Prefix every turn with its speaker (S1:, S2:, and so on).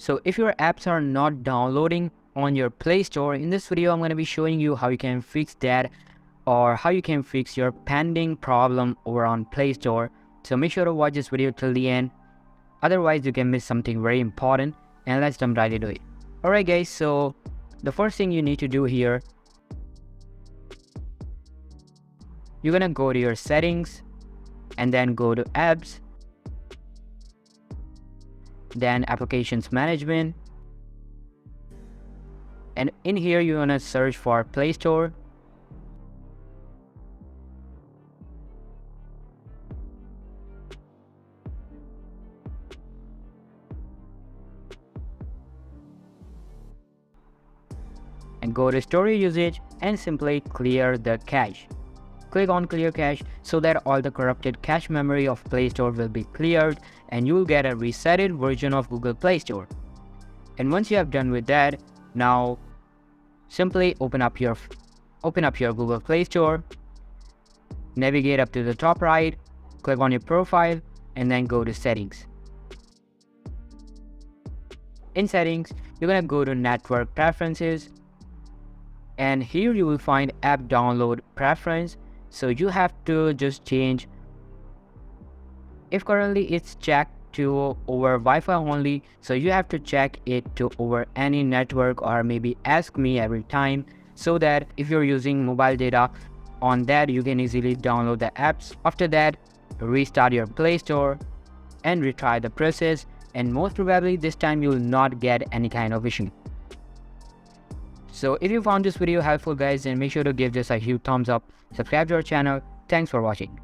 S1: So if your apps are not downloading on your Play Store, in this video I'm going to be showing you how you can fix that, or how you can fix your pending problem over on Play Store. So make sure to watch this video till the end, otherwise you can miss something very important. And let's jump right into it. Alright guys, so the first thing you need to do here, you're gonna go to your settings and then go to apps, then applications management, and in here you're gonna search for Play Store. And go to storage usage and simply clear the cache. Click on clear cache so that all the corrupted cache memory of Play Store will be cleared and you will get a resetted version of Google Play Store. And once you have done with that, now simply open up your Google Play Store, navigate up to the top right, click on your profile and then go to settings. In settings, you're gonna go to network preferences, and here you will find app download preference. So you have to just change, if currently it's checked to over Wi-Fi only, so you have to check it to over any network, or maybe ask me every time, so that if you're using mobile data on that, you can easily download the apps. After that, restart your Play Store and retry the process, and most probably this time you will not get any kind of issue. So if you found this video helpful guys, then make sure to give this a huge thumbs up, subscribe to our channel. Thanks for watching.